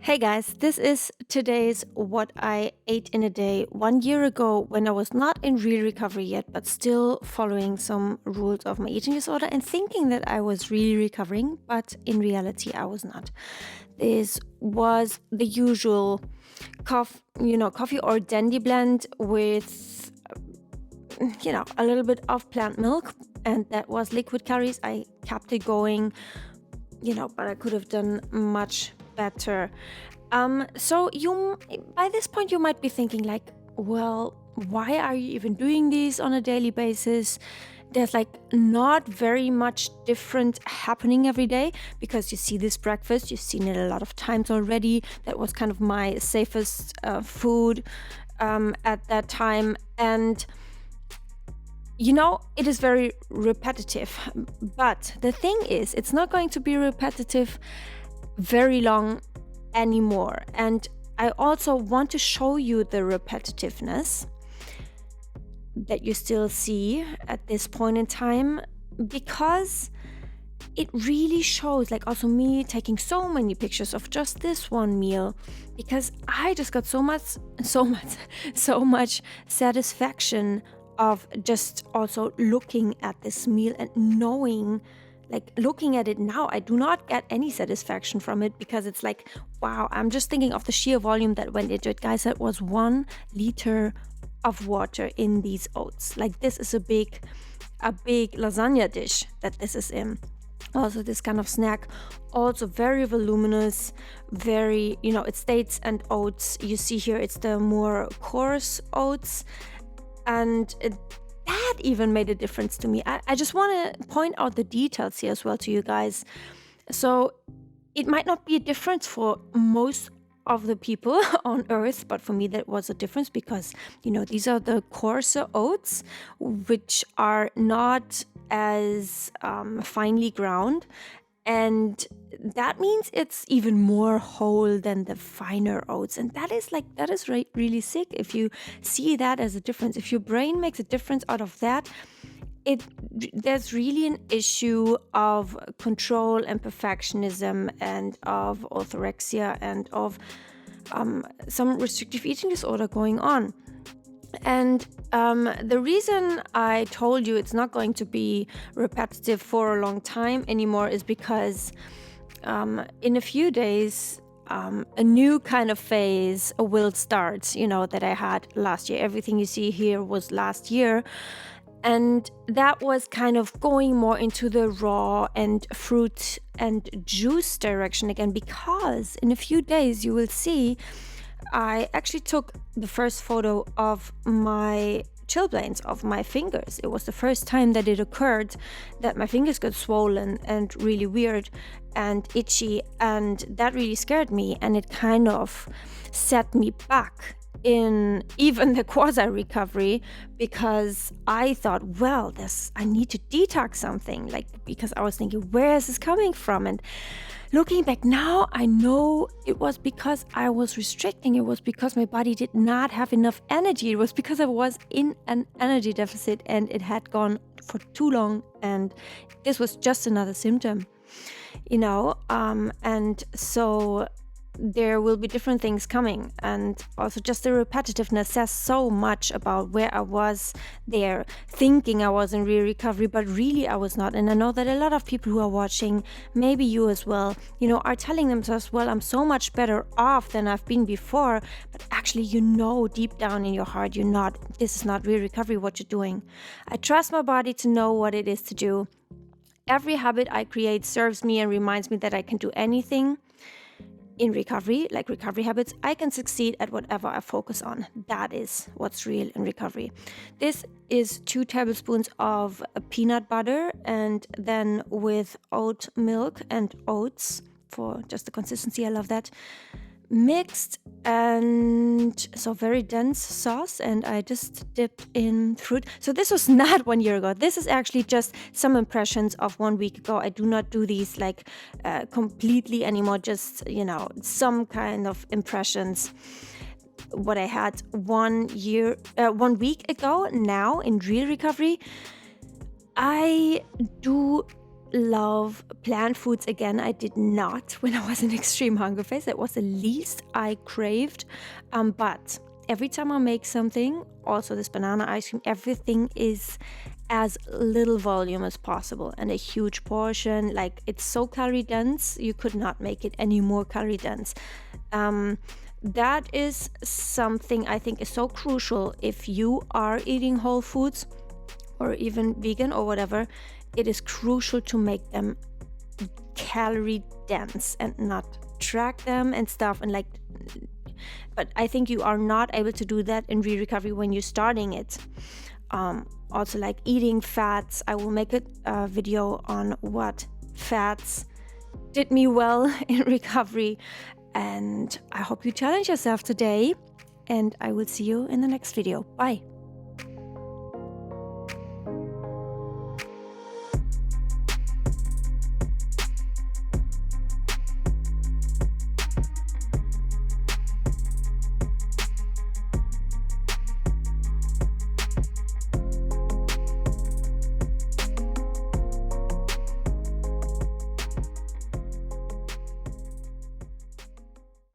Hey guys, this is today's what I ate in a day 1 year ago when I was not in real recovery yet, but still following some rules of my eating disorder and thinking that I was really recovering, but in reality I was not. This was the usual coffee or dandy blend with a little bit of plant milk, and that was liquid curries. I kept it going, but I could have done much better. So you, by this point, you might be thinking like, well, why are you even doing these on a daily basis? There's like not very much different happening every day because you see this breakfast, you've seen it a lot of times already. That was kind of my safest food at that time. And it is very repetitive. But the thing is, it's not going to be repetitive very long anymore. And I also want to show you the repetitiveness that you still see at this point in time, because it really shows, like also me taking so many pictures of just this one meal, because I just got so much satisfaction of just also looking at this meal and knowing, like looking at it now, I do not get any satisfaction from it because it's like, wow, I'm just thinking of the sheer volume that went into it. Guys, that was 1 liter of water in these oats. Like this is a big lasagna dish that this is in. Also this kind of snack, also very voluminous, very, it's dates and oats. You see here, it's the more coarse oats. And that even made a difference to me. I just want to point out the details here as well to you guys. So it might not be a difference for most of the people on earth, but for me that was a difference because, these are the coarser oats, which are not as finely ground. And that means it's even more whole than the finer oats. And that is really sick if you see that as a difference. If your brain makes a difference out of that, there's really an issue of control and perfectionism and of orthorexia and of some restrictive eating disorder going on. And the reason I told you it's not going to be repetitive for a long time anymore is because in a few days, a new kind of phase will start, that I had last year. Everything you see here was last year. And that was kind of going more into the raw and fruit and juice direction again, because in a few days you will see I actually took the first photo of my chilblains, of my fingers. It was the first time that it occurred that my fingers got swollen and really weird and itchy, and that really scared me, and it kind of set me back in even the quasi recovery, because I thought, well, I need to detox something, because I was thinking, where is this coming from? And looking back now, I know it was because I was restricting. It was because my body did not have enough energy. It was because I was in an energy deficit and it had gone for too long. And this was just another symptom, and so there will be different things coming. And also just the repetitiveness says so much about where I was there, thinking I was in real recovery, but really I was not. And I know that a lot of people who are watching, maybe you as well, are telling themselves, well, I'm so much better off than I've been before. But actually, deep down in your heart, this is not real recovery what you're doing. I trust my body to know what it is to do. Every habit I create serves me and reminds me that I can do anything. In recovery, like recovery habits, I can succeed at whatever I focus on. That is what's real in recovery. This is 2 tablespoons of peanut butter, and then with oat milk and oats for just the consistency. I love that. Mixed, and so very dense sauce, and I just dipped in fruit. So this was not 1 year ago. This is actually just some impressions of 1 week ago. I do not do these completely anymore, just some kind of impressions what I had 1 week ago. Now in real recovery, I do love plant foods. Again, I did not when I was in extreme hunger phase. That was the least I craved. But every time I make something, also this banana ice cream, everything is as little volume as possible and a huge portion. Like, it's so calorie dense, you could not make it any more calorie dense. That is something I think is so crucial if you are eating whole foods or even vegan or whatever. It is crucial to make them calorie dense and not track them and stuff, and like, but I think you are not able to do that in recovery when you're starting it. Also, like eating fats, I will make a video on what fats did me well in recovery, and I hope you challenge yourself today, and I will see you in the next video. Bye.